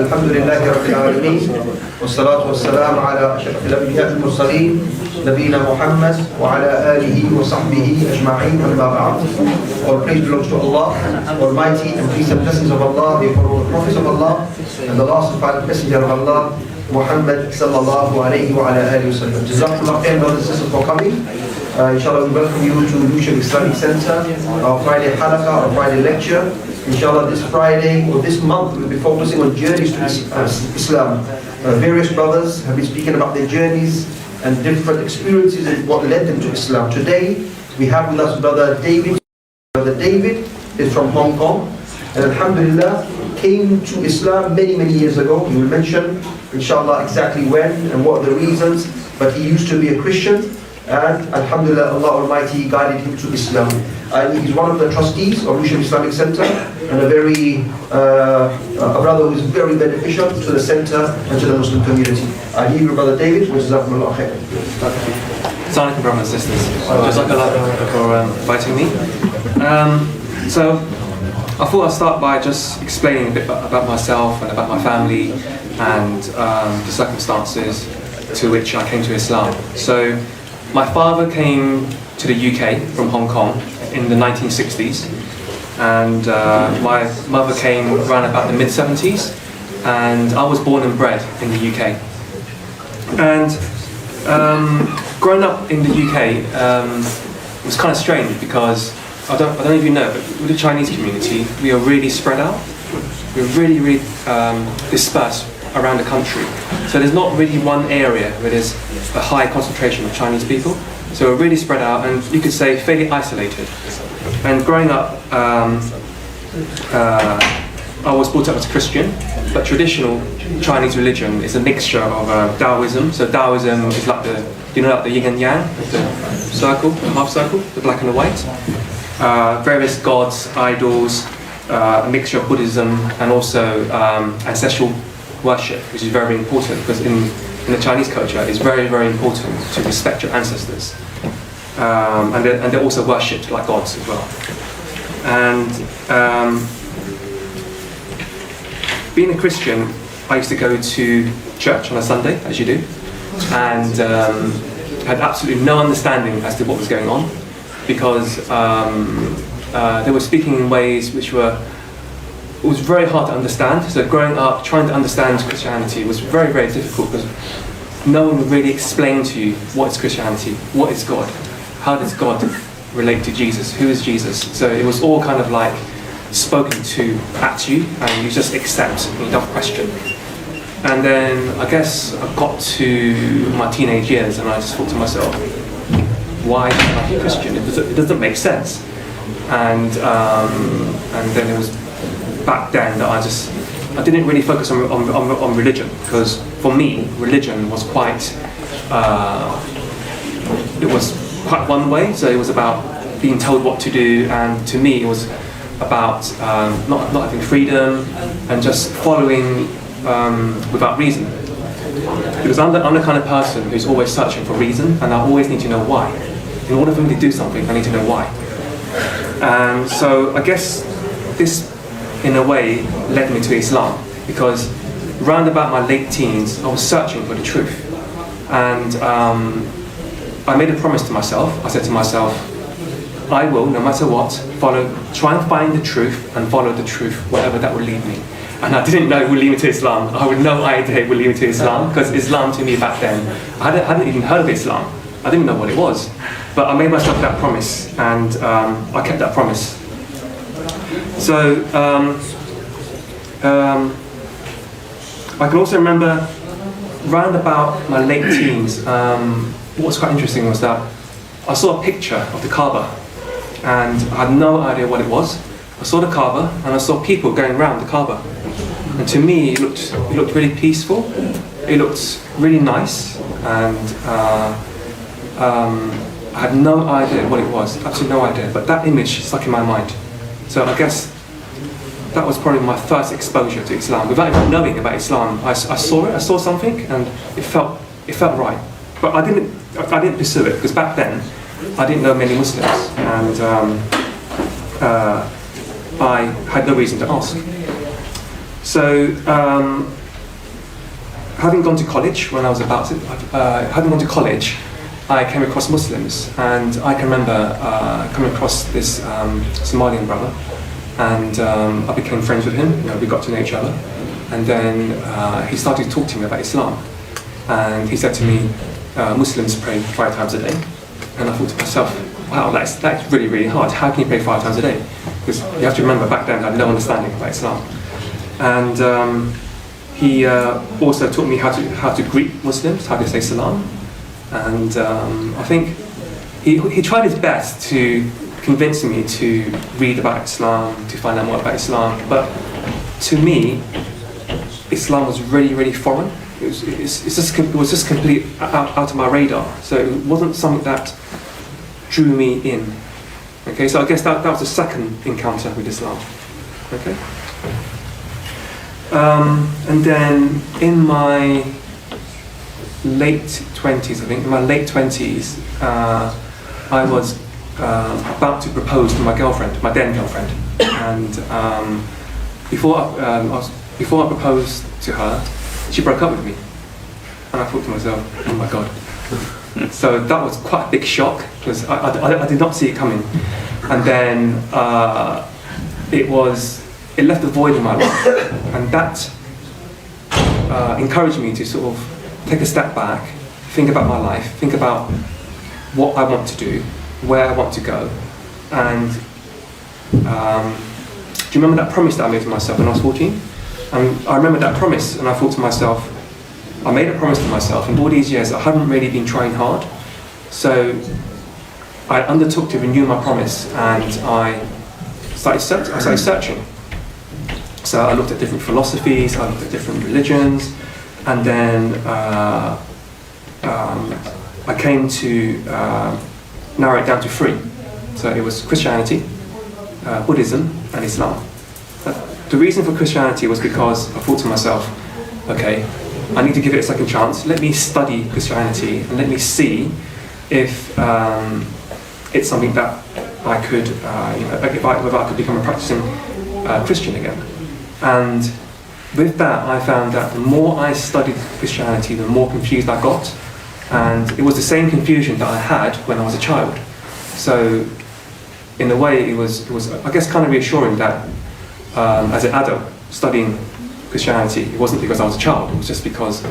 الحمد لله رب العالمين والصلاة والسلام على أشرف الأنبياء المرسلين نبينا محمد وعلى آله وصحبه أجمعين أما بعد. All praise belongs to Allah Almighty, and peace and blessings of Allah be upon all the prophets of Allah and the last and final messenger of Allah, Muhammad sallallahu alayhi wa ala alihi wa sallam. Jazakumullah khairan, brothers and sisters, for coming. Inshallah, we welcome you to Lewisham Islamic Center, our Friday halaqah, our Friday lecture. Inshallah, this Friday or this month we'll be focusing on journeys to Islam. Various brothers have been speaking about their journeys and different experiences and what led them to Islam. Today we have with us Brother David. Brother David is from Hong Kong and alhamdulillah came to Islam many years ago. He will mention inshallah exactly when and what the reasons, but he used to be a Christian. And alhamdulillah, Allah Almighty guided him to Islam. He's one of the trustees of Lewisham Islamic Center and a brother who is very beneficial to the center and to the Muslim community. I leave you, Brother David, wa jazakumullah khairan. Assalamu alaikum, brothers and sisters. Jazakallah for inviting me. So I thought I'd start by just explaining a bit about myself and about my family and the circumstances to which I came to Islam. So my father came to the UK from Hong Kong in the 1960s, and my mother came around about the mid-70s, and I was born and bred in the UK. And growing up in the UK was kind of strange because I don't know if you know, but with the Chinese community, we are really spread out. We're really dispersed around the country. So there's not really one area where there's a high concentration of Chinese people. So we're really spread out and you could say fairly isolated. And growing up, I was brought up as a Christian, but traditional Chinese religion is a mixture of Taoism. So Taoism is like like the yin and yang, the circle, the half circle, the black and the white. Various gods, idols, a mixture of Buddhism and also ancestral worship, which is very important because in the Chinese culture it's very important to respect your ancestors, and they're also worshipped like gods as well. And being a Christian, I used to go to church on a Sunday, as you do, and had absolutely no understanding as to what was going on because they were speaking in ways which it was very hard to understand. So growing up, trying to understand Christianity was very difficult because no one would really explain to you what is Christianity, what is God, how does God relate to Jesus, who is Jesus. So it was all kind of like spoken to at you and you just accept and you don't question. And then I guess I got to my teenage years and I just thought to myself, why am I a Christian? It doesn't make sense. And then it was back then that I didn't really focus on religion because for me religion was quite one way. So it was about being told what to do, and to me it was about not having freedom and just following without reason. Because I'm the kind of person who's always searching for reason, and I always need to know why. In order for me to do something, I need to know why. And so I guess this in a way led me to Islam because round about my late teens I was searching for the truth, and I made a promise to myself. I said to myself, I will, no matter what, try and find the truth and follow the truth wherever that will lead me. And I didn't know it would lead me to Islam. I had no idea it would lead me to Islam because Islam to me back then, I hadn't even heard of Islam. I didn't know what it was. But I made myself that promise, and I kept that promise. So I can also remember round about my late teens, what was quite interesting was that I saw a picture of the Kaaba and I had no idea what it was. I saw the Kaaba and I saw people going around the Kaaba, and to me it looked really peaceful, it looked really nice, and I had no idea what it was, absolutely no idea, but that image stuck in my mind. So I guess that was probably my first exposure to Islam. Without even knowing about Islam, I saw something and it felt right. But I didn't pursue it because back then I didn't know many Muslims, and I had no reason to ask. So, having gone to college when I was having gone to college, I came across Muslims, and I can remember coming across this Somalian brother, and I became friends with him. We got to know each other, and then he started to talk to me about Islam, and he said to me, Muslims pray 5 times a day, and I thought to myself, wow, that's really, really hard. How can you pray 5 times a day? Because you have to remember, back then I had no understanding about Islam. And he also taught me how to greet Muslims, how to say salam. And I think he tried his best to convince me to read about Islam, to find out more about Islam. But to me, Islam was really, really foreign. It was just completely out of my radar. So it wasn't something that drew me in. Okay, so I guess that was the second encounter with Islam. Okay. And then in my late 20s, I think, I was about to propose to my girlfriend, my then girlfriend. And before I proposed to her, she broke up with me. And I thought to myself, oh my God. So that was quite a big shock, because I did not see it coming. And then it left a void in my life, and that encouraged me to sort of take a step back, think about my life, think about what I want to do, where I want to go. And do you remember that promise that I made to myself when I was 14? And I remember that promise, and I thought to myself, I made a promise to myself, and all these years I hadn't really been trying hard. So I undertook to renew my promise, and I started searching. So I looked at different philosophies, I looked at different religions, and then I came to narrow it down to 3. So it was Christianity, Buddhism, and Islam. The reason for Christianity was because I thought to myself, okay, I need to give it a second chance. Let me study Christianity and let me see if it's something that I could, whether I could become a practicing Christian again. And with that, I found that the more I studied Christianity, the more confused I got. And it was the same confusion that I had when I was a child. So in a way, it was I guess, kind of reassuring that as an adult studying Christianity, it wasn't because I was a child, it was just because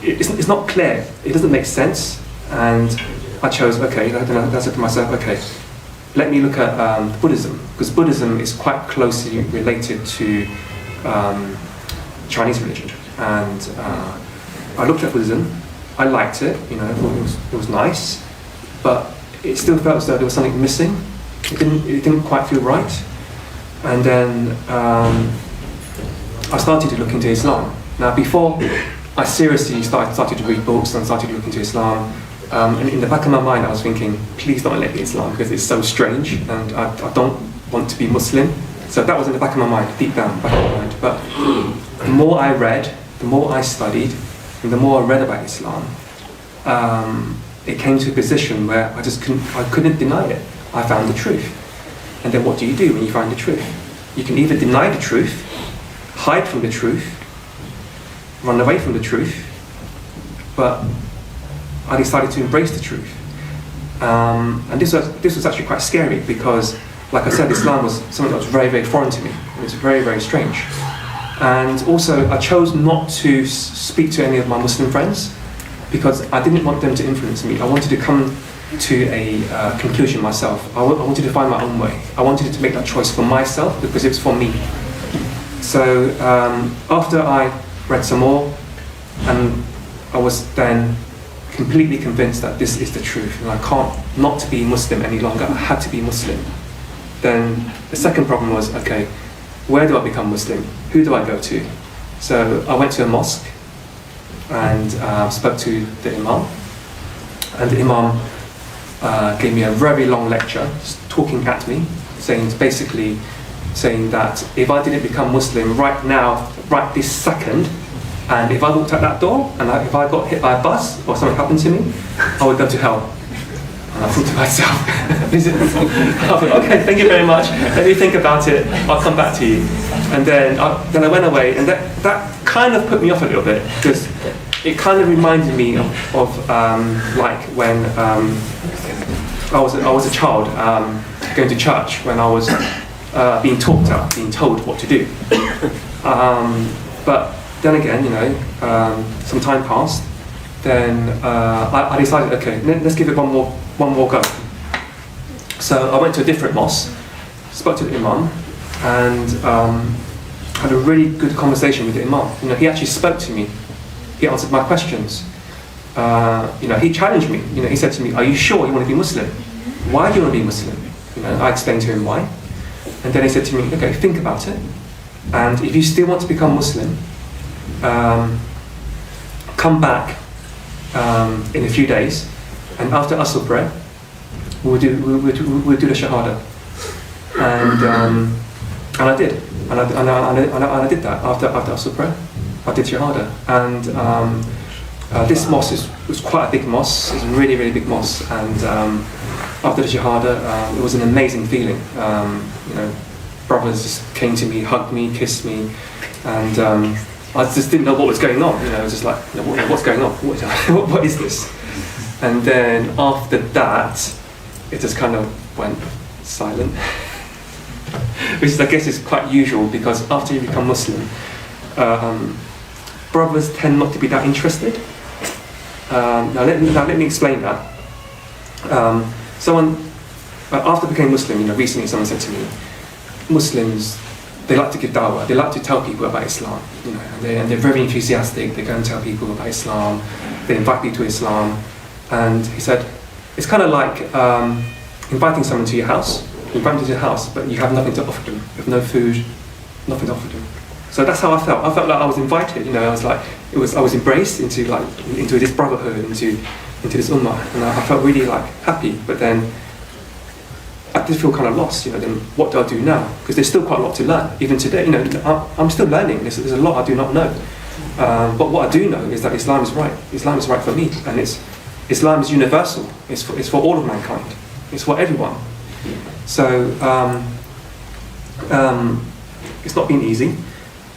it's not clear, it doesn't make sense. And I chose, okay, I said to myself, okay, let me look at Buddhism, because Buddhism is quite closely related to Chinese religion. And I looked at Buddhism, I liked it, I thought it was nice, but it still felt as though there was something missing. It didn't quite feel right. And then I started to look into Islam. Now, before I seriously started to read books and started to look into Islam, and in the back of my mind I was thinking, please don't let me Islam, because it's so strange and I don't want to be Muslim. So that was in the back of my mind, deep down, back of my mind. But the more I read, the more I studied, and the more I read about Islam, it came to a position where I couldn't deny it. I found the truth. And then what do you do when you find the truth? You can either deny the truth, hide from the truth, run away from the truth, but I decided to embrace the truth. And this was actually quite scary, because, like I said, Islam was something that was very, very foreign to me. It was very, very strange. And also, I chose not to speak to any of my Muslim friends, because I didn't want them to influence me. I wanted to come to a conclusion myself. I wanted to find my own way. I wanted to make that choice for myself, because it was for me. So after I read some more, and I was then completely convinced that this is the truth, and I can't not be Muslim any longer. I had to be Muslim. Then the second problem was, okay, where do I become Muslim? Who do I go to? So I went to a mosque and spoke to the Imam. And the Imam gave me a very long lecture, talking at me, basically saying that if I didn't become Muslim right now, right this second, and if I walked out that door, and if I got hit by a bus, or something happened to me, I would go to hell. And I thought to myself, I thought, okay, thank you very much, let me think about it, I'll come back to you. And then I went away, and that kind of put me off a little bit, because it kind of reminded me of like when I was a child going to church, when I was being told what to do. But then again, some time passed. Then I decided, okay, let's give it one more go. So I went to a different mosque, spoke to the imam, and had a really good conversation with the imam. He actually spoke to me. He answered my questions. He challenged me. He said to me, "Are you sure you want to be Muslim? Why do you want to be Muslim?" I explained to him why. And then he said to me, "Okay, think about it. And if you still want to become Muslim, come back in a few days, and after Asr prayer, we'll do the Shahada." And I did, and I did that after Asr prayer. I did Shahada, and this mosque was quite a big mosque. It's a really, really big mosque, and after the Shahada, it was an amazing feeling. Brothers just came to me, hugged me, kissed me, and I just didn't know what was going on. I was just like, what's going on? What is this? And then after that, it just kind of went silent, which I guess is quite usual, because after you become Muslim, brothers tend not to be that interested. Now let me explain that. After I became Muslim, recently someone said to me, Muslims, they like to give da'wah, they like to tell people about Islam, and they're very enthusiastic. They go and tell people about Islam, they invite people to Islam. And he said, it's kind of like inviting someone to your house. You invite them to your house, but you have nothing to offer them. You have no food, nothing to offer them. So that's how I felt. I felt like I was invited. I was like, I was embraced into this brotherhood, into this ummah, and I felt really happy. But then I did feel kind of lost. Then what do I do now? Because there's still quite a lot to learn. Even today, I'm still learning. There's a lot I do not know. But what I do know is that Islam is right. Islam is right for me, and Islam is universal. It's for all of mankind. It's for everyone. So it's not been easy,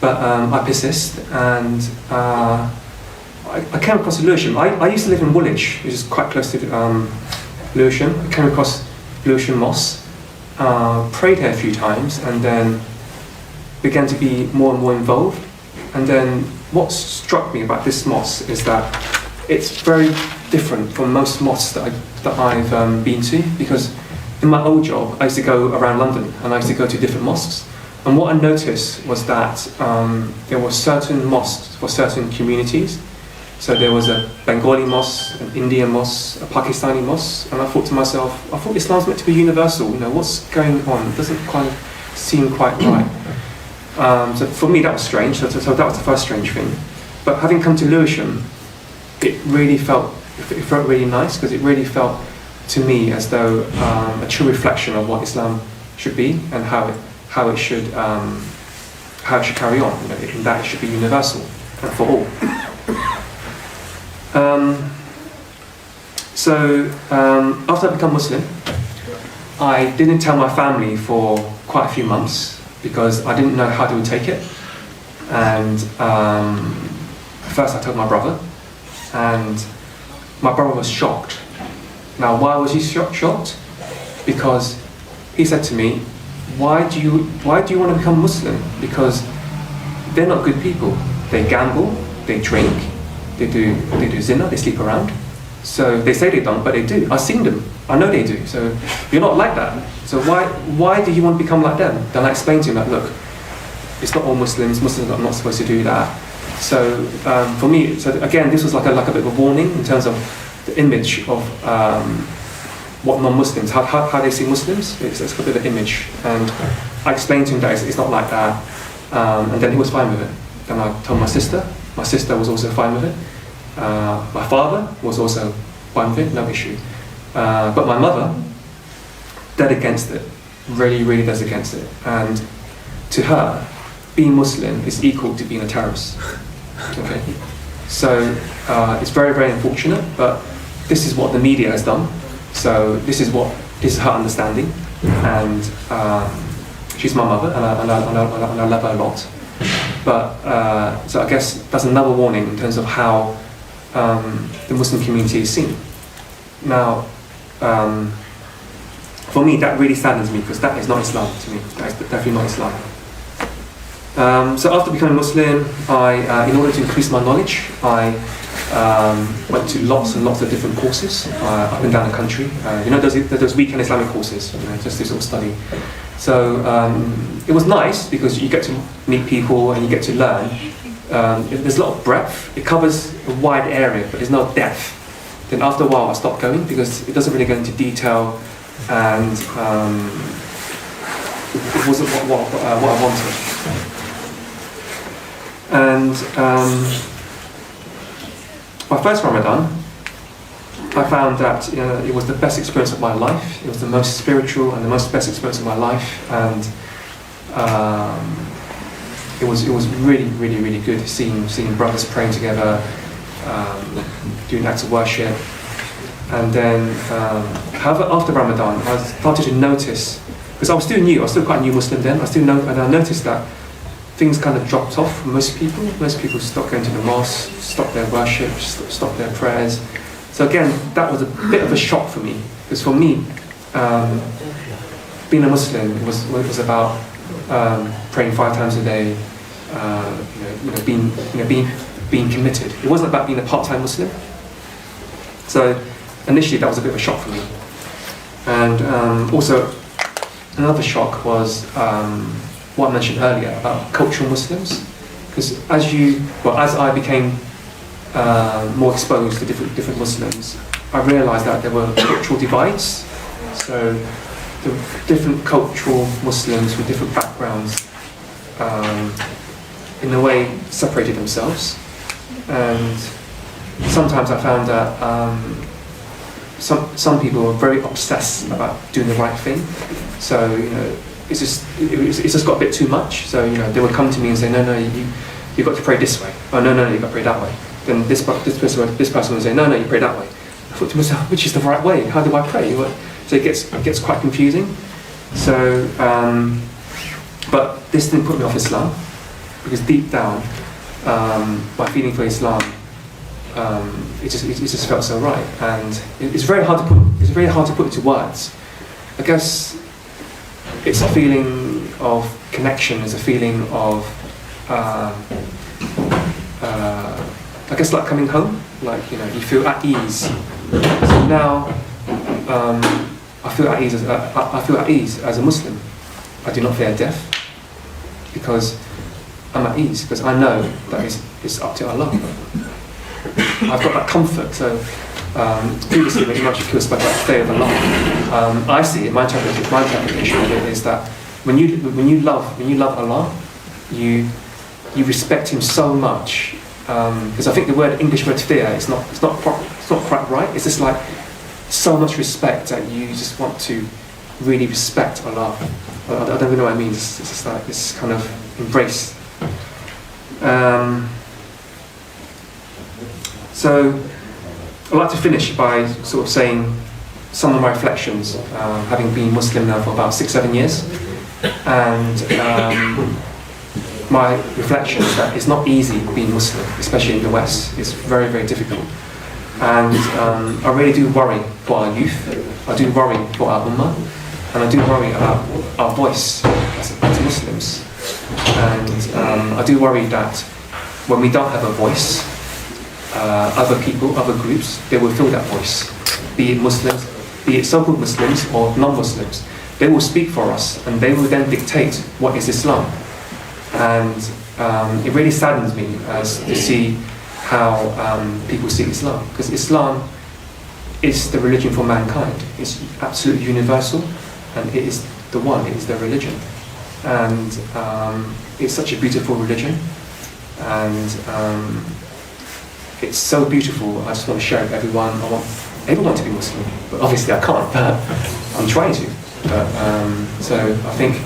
but I persist, and I came across Lewisham. I used to live in Woolwich, which is quite close to Lewisham. I came across Lewisham Mosque, prayed here a few times, and then began to be more and more involved. And then what struck me about this mosque is that it's very different from most mosques that I've been to, because in my old job I used to go around London and I used to go to different mosques, and what I noticed was that there were certain mosques for certain communities. So there was a Bengali mosque, an Indian mosque, a Pakistani mosque, and I thought to myself, I thought Islam's meant to be universal. What's going on? It doesn't quite seem quite right. So for me that was strange. So that was the first strange thing. But having come to Lewisham, it felt really nice, because it really felt to me as though a true reflection of what Islam should be and how it should carry on. In that it should be universal and for all. After I became Muslim, I didn't tell my family for quite a few months, because I didn't know how they would take it. And first I told my brother, and my brother was shocked. Now, why was he shocked? Because he said to me, why do you want to become Muslim? Because they're not good people. They gamble, they drink, they do zina, they sleep around. So they say they don't, but they do. I've seen them. I know they do. So you're not like that. So why do you want to become like them? Then I explained to him that, look, it's not all Muslims. Muslims are not supposed to do that. So for me, again, this was like a bit of a warning in terms of the image of what non-Muslims, how they see Muslims. It's a bit of an image. And I explained to him that it's not like that. And then he was fine with it. Then I told my sister. My sister was also fine with it. My father was also fine with it, no issue. But my mother, dead against it, really, really dead against it. And to her, being Muslim is equal to being a terrorist. Okay, so it's very, very unfortunate, but this is what the media has done. So this is her understanding, and she's my mother, and I love her a lot. But so I guess that's another warning in terms of how the Muslim community is seen. Now, for me, that really saddens me because that is not Islam to me. That is definitely not Islam. So after becoming Muslim, in order to increase my knowledge, I went to lots and lots of different courses up and down the country. Those weekend Islamic courses, just to sort of study. So it was nice because you get to meet people and you get to learn. There's a lot of breadth. It covers a wide area, but there's no depth. Then after a while, I stopped going because it doesn't really go into detail, and it wasn't what I wanted. And my first Ramadan, I found that it was the best experience of my life. It was the most spiritual and the most best experience of my life, and it was really, really, really good seeing brothers praying together, doing acts of worship. And then, however, after Ramadan, I started to notice, because I was still new, I was still quite a new Muslim then. And I noticed that things kind of dropped off for most people. Most people stopped going to the mosque, stopped their worship, stopped their prayers. So again, that was a bit of a shock for me, because for me, being a Muslim was about praying 5 times a day, being committed. It wasn't about being a part-time Muslim. So initially, that was a bit of a shock for me. And also, another shock was what I mentioned earlier about cultural Muslims, because as I became more exposed to different Muslims, I realised that there were cultural divides. So the different cultural Muslims with different backgrounds, in a way, separated themselves. And sometimes I found that some people were very obsessed about doing the right thing. So it's just got a bit too much. So they would come to me and say, no, you've got to pray this way. Oh no, you've got to pray that way. Then this person would say, no, you pray that way. I thought to myself, which is the right way? How do I pray? So it gets quite confusing. So, but this didn't put me off Islam, because deep down, my feeling for Islam, it just felt so right, and it's very hard to put into words. I guess it's a feeling of connection. It's a feeling of I guess like coming home, like you feel at ease. So now I feel at ease as a Muslim. I do not fear death because I'm at ease, because I know that it's up to Allah. I've got that comfort. So previously when Imam Shakir spoke about the fear of Allah, I see it. My interpretation of it is that when you love Allah, you respect Him so much. Because I think the English word fear is not quite right. It's just like so much respect that you just want to really respect Allah. I don't really know what I mean. It's just like this kind of embrace. So I'd like to finish by sort of saying some of my reflections, having been Muslim now for about 6-7 years, and my reflection is that it's not easy being Muslim, especially in the West. It's very, very difficult. And I really do worry for our youth. I do worry for our ummah. And I do worry about our voice as Muslims. And I do worry that when we don't have a voice, other people, other groups, they will fill that voice. Be it Muslims, be it so-called Muslims or non-Muslims. They will speak for us, and they will then dictate what is Islam. And it really saddens me to see how people see Islam, because Islam is the religion for mankind. It's absolutely universal, and it is the one, it is the religion. And it's such a beautiful religion, and it's so beautiful. I just want to share it with everyone. I want everyone to be Muslim, but obviously I can't, but I'm trying to. But, so I think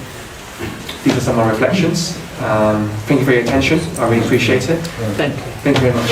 these are some of my reflections. Thank you for your attention. I really appreciate it. Thank you. Thank you very much.